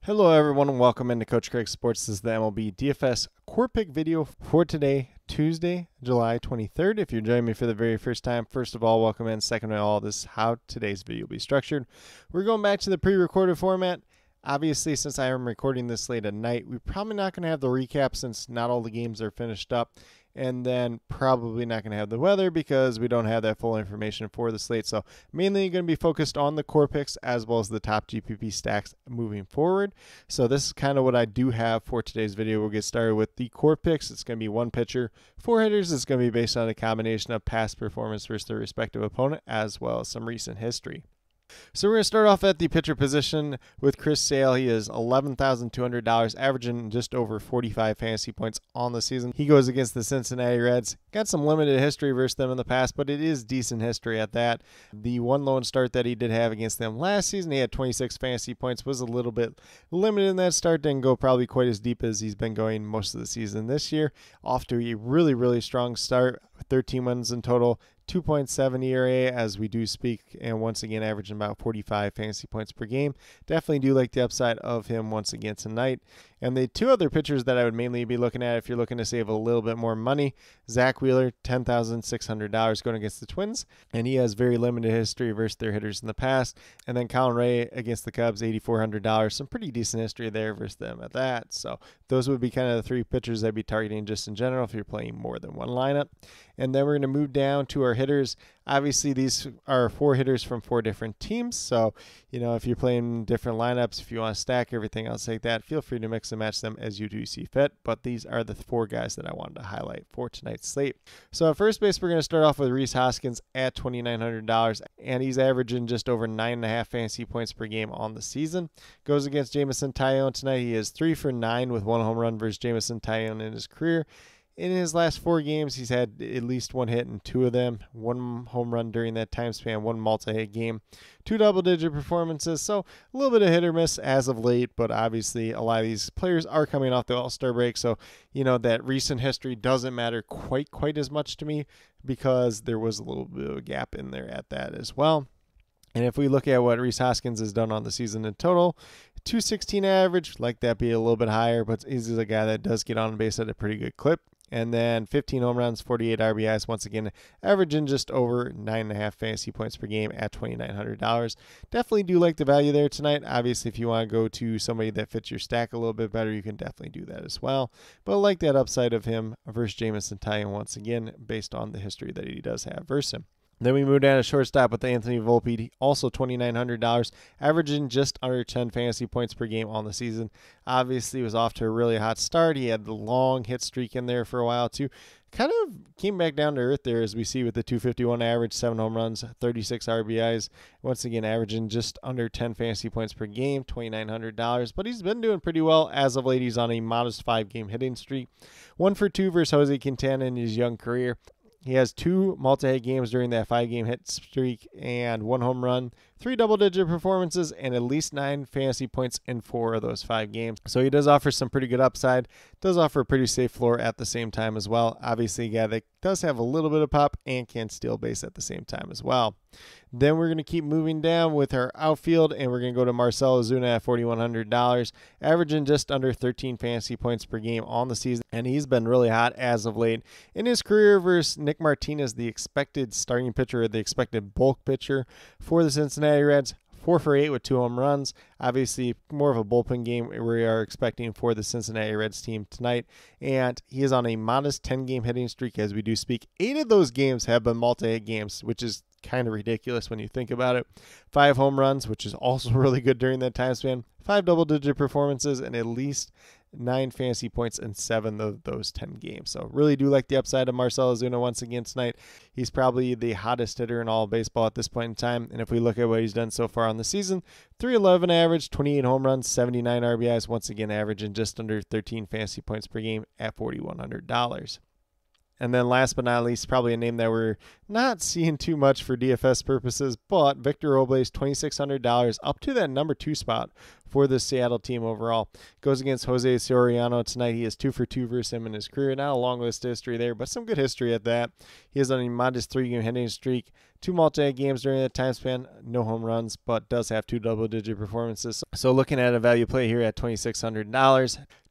Hello everyone and welcome into Coach Craig Sports. This is the MLB DFS Core Pick video for today, Tuesday, July 23rd. If you're joining me for the very first time, first of all, welcome in. Second of all, this is how today's video will be structured. We're going back to the pre-recorded format. Obviously, since I am recording this late at night, we're probably not going to have the recap since not all the games are finished up. And then probably not going to have the weather because we don't have that full information for the slate. So mainly going to be focused on the core picks as well as the top GPP stacks moving forward. So this is kind of what I do have for today's video. We'll get started with the core picks. It's going to be one pitcher, four hitters. It's going to be based on a combination of past performance versus their respective opponent as well as some recent history. So we're going to start off at the pitcher position with Chris Sale. He is $11,200, averaging just over 45 fantasy points on the season. He goes against the Cincinnati Reds. Got some limited history versus them in the past, but it is decent history at that. The one lone start that he did have against them last season, he had 26 fantasy points, was a little bit limited in that start. Didn't go probably quite as deep as he's been going most of the season this year. Off to a really strong start, 13 wins in total. 2.7 ERA as we do speak, and once again averaging about 45 fantasy points per game. Definitely do like the upside of him once again tonight. And the two other pitchers that I would mainly be looking at if you're looking to save a little bit more money, Zach Wheeler, $10,600 going against the Twins, and he has very limited history versus their hitters in the past. And then Colin Ray against the Cubs, $8,400, some pretty decent history there versus them at that. So those would be kind of the three pitchers I'd be targeting just in general if you're playing more than one lineup. And then we're going to move down to our hitters. Obviously, these are four hitters from four different teams. So, if you're playing different lineups, if you want to stack everything else like that, feel free to mix and match them as you do see fit. But these are the four guys that I wanted to highlight for tonight's slate. So at first base, we're going to start off with Rhys Hoskins at $2,900, and he's averaging just over 9.5 fantasy points per game on the season. Goes against Jameson Taillon tonight. He is 3 for 9 with one home run versus Jameson Taillon in his career. In his last four games, he's had at least one hit in two of them, one home run during that time span, one multi-hit game, two double-digit performances. So a little bit of hit or miss as of late, but obviously a lot of these players are coming off the All-Star break. So, that recent history doesn't matter quite as much to me because there was a little bit of a gap in there at that as well. And if we look at what Rhys Hoskins has done on the season in total, 216 average, like that be a little bit higher, but he's a guy that does get on base at a pretty good clip. And then 15 home runs, 48 RBIs, once again, averaging just over 9.5 fantasy points per game at $2,900. Definitely do like the value there tonight. Obviously, if you want to go to somebody that fits your stack a little bit better, you can definitely do that as well. But I like that upside of him versus Jameson Taillon once again, based on the history that he does have versus him. Then we move down to shortstop with Anthony Volpe, also $2,900, averaging just under 10 fantasy points per game on the season. Obviously, was off to a really hot start. He had the long hit streak in there for a while, too. Kind of came back down to earth there, as we see with the 251 average, 7 home runs, 36 RBIs. Once again, averaging just under 10 fantasy points per game, $2,900. But he's been doing pretty well as of late. He's on a modest 5-game hitting streak. 1 for 2 versus Jose Quintana in his young career. He has 2 multi-hit games during that 5-game hit streak and 1 home run, 3 double-digit performances, and at least 9 fantasy points in 4 of those 5 games. So he does offer some pretty good upside, does offer a pretty safe floor at the same time as well. Obviously, a guy that does have a little bit of pop and can steal base at the same time as well. Then we're going to keep moving down with our outfield, and we're going to go to Marcell Ozuna at $4,100, averaging just under 13 fantasy points per game on the season, and he's been really hot as of late. In his career versus Nick Martinez, the expected starting pitcher, or the expected bulk pitcher for the Cincinnati Reds, 4 for 8 with 2 home runs. Obviously, more of a bullpen game we are expecting for the Cincinnati Reds team tonight. And he is on a modest 10-game hitting streak as we do speak. 8 of those games have been multi-hit games, which is kind of ridiculous when you think about it. 5 home runs, which is also really good during that time span. 5 double-digit performances and at least 9 fantasy points in 7 of those 10 games. So really do like the upside of Marcell Ozuna once again tonight. He's probably the hottest hitter in all of baseball at this point in time. And if we look at what he's done so far on the season, 311 average, 28 home runs, 79 RBIs, once again averaging just under 13 fantasy points per game at $4,100. And then last but not least, probably a name that we're not seeing too much for DFS purposes, but Victor Robles, $2,600 up to that number 2 spot for the Seattle team overall. Goes against Jose Soriano tonight. He is 2 for 2 versus him in his career. Not a long list of history there, but some good history at that. He is on a modest 3-game hitting streak, 2 multi-games during that time span, no home runs, but does have 2 double-digit performances. So looking at a value play here at $2,600,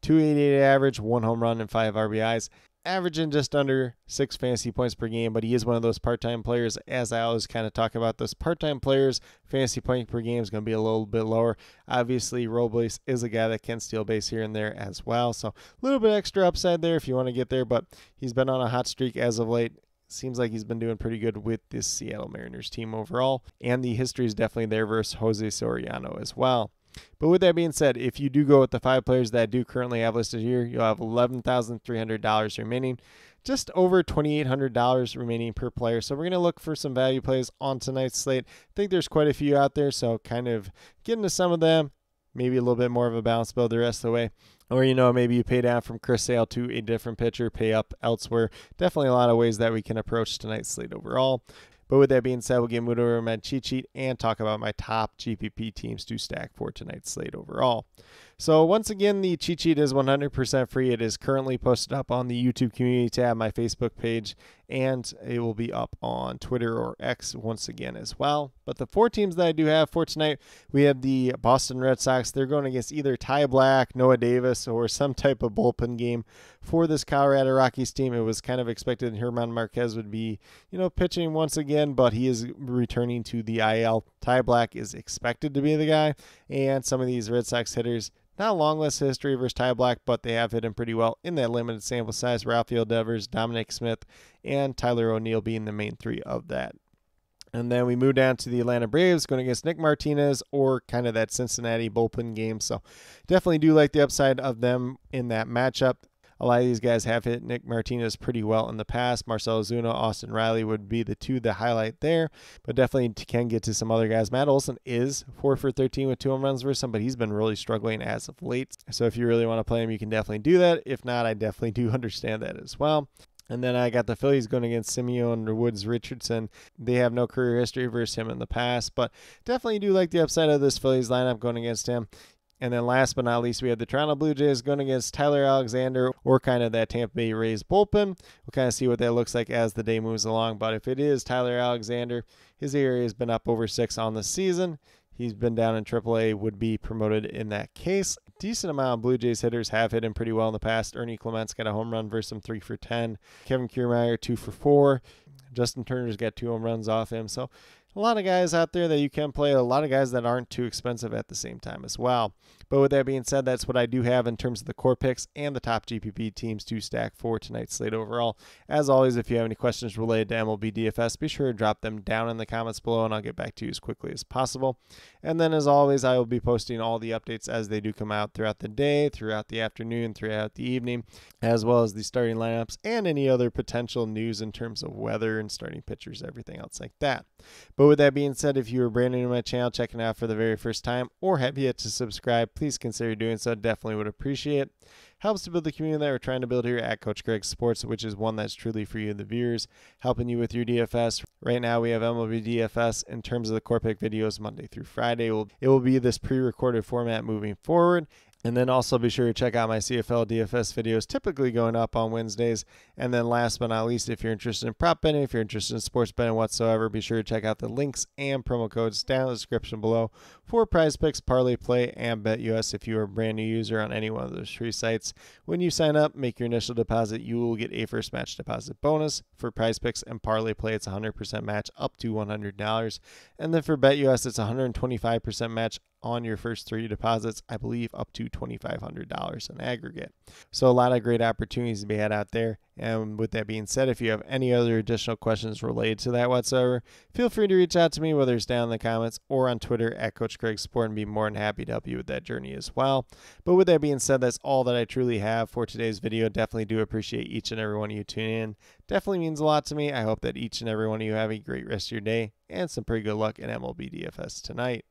288 average, 1 home run, and 5 RBIs. Averaging just under 6 fantasy points per game, but he is one of those part-time players. As I always kind of talk about, those part-time players, fantasy point per game is going to be a little bit lower. Obviously, Robles is a guy that can steal base here and there as well, so a little bit extra upside there if you want to get there, but he's been on a hot streak as of late. Seems like he's been doing pretty good with this Seattle Mariners team overall, and the history is definitely there versus Jose Soriano as well. But with that being said, if you do go with the 5 players that I do currently have listed here, you'll have $11,300 remaining, just over $2,800 remaining per player. So we're going to look for some value plays on tonight's slate. I think there's quite a few out there, so kind of get into some of them, maybe a little bit more of a balanced build the rest of the way. Or, maybe you pay down from Chris Sale to a different pitcher, pay up elsewhere. Definitely a lot of ways that we can approach tonight's slate overall. But with that being said, we'll get moved over to my cheat sheet and talk about my top GPP teams to stack for tonight's slate overall. So once again, the cheat sheet is 100% free. It is currently posted up on the YouTube community tab, my Facebook page, and it will be up on Twitter or X once again as well. But the 4 teams that I do have for tonight, we have the Boston Red Sox. They're going against either Ty Black, Noah Davis, or some type of bullpen game for this Colorado Rockies team. It was kind of expected German Marquez would be, pitching once again, but he is returning to the IL. Ty Black is expected to be the guy, and some of these Red Sox hitters, not a long list of history versus Ty Black, but they have hit him pretty well in that limited sample size. Rafael Devers, Dominic Smith, and Tyler O'Neill being the main 3 of that. And then we move down to the Atlanta Braves going against Nick Martinez or kind of that Cincinnati bullpen game. So definitely do like the upside of them in that matchup. A lot of these guys have hit Nick Martinez pretty well in the past. Marcell Ozuna, Austin Riley would be the 2 to highlight there, but definitely can get to some other guys. Matt Olson is 4 for 13 with 2 home runs versus him, but he's been really struggling as of late. So if you really want to play him, you can definitely do that. If not, I definitely do understand that as well. And then I got the Phillies going against Simeon Woods Richardson. They have no career history versus him in the past, but definitely do like the upside of this Phillies lineup going against him. And then last but not least, we have the Toronto Blue Jays going against Tyler Alexander or kind of that Tampa Bay Rays bullpen. We'll kind of see what that looks like as the day moves along. But if it is Tyler Alexander, his ERA has been up over 6 on the season. He's been down in AAA, would be promoted in that case. Decent amount of Blue Jays hitters have hit him pretty well in the past. Ernie Clements got a home run versus him, 3 for 10. Kevin Kiermaier, 2 for 4. Justin Turner's got 2 home runs off him. So a lot of guys out there that you can play, a lot of guys that aren't too expensive at the same time as well. But with that being said, that's what I do have in terms of the core picks and the top GPP teams to stack for tonight's slate overall. As always, if you have any questions related to MLB DFS, be sure to drop them down in the comments below and I'll get back to you as quickly as possible. And then as always, I will be posting all the updates as they do come out throughout the day, throughout the afternoon, throughout the evening, as well as the starting lineups and any other potential news in terms of weather and starting pitchers, everything else like that. But with that being said, if you are brand new to my channel, checking it out for the very first time, or have yet to subscribe, please consider doing so. Definitely would appreciate it. Helps to build the community that we're trying to build here at Coach Greg Sports, which is one that's truly for you, the viewers, helping you with your DFS. Right now, we have MLB DFS in terms of the core pick videos Monday through Friday. It will be this pre-recorded format moving forward. And then also be sure to check out my CFL DFS videos, typically going up on Wednesdays. And then last but not least, if you're interested in prop betting, if you're interested in sports betting whatsoever, be sure to check out the links and promo codes down in the description below for Prize Picks, Parlay Play, and BetUS. If you are a brand new user on any one of those 3 sites, when you sign up, make your initial deposit, you will get a first match deposit bonus. For Prize Picks and Parlay Play, it's a 100% match up to $100. And then for BetUS, it's a 125% match on your first 3 deposits, I believe up to $2,500 in aggregate. So a lot of great opportunities to be had out there. And with that being said, if you have any other additional questions related to that whatsoever, feel free to reach out to me, whether it's down in the comments or on Twitter at Coach Greg Sport, and be more than happy to help you with that journey as well. But with that being said, that's all that I truly have for today's video. Definitely do appreciate each and every one of you tuning in. Definitely means a lot to me. I hope that each and every one of you have a great rest of your day and some pretty good luck in MLB DFS tonight.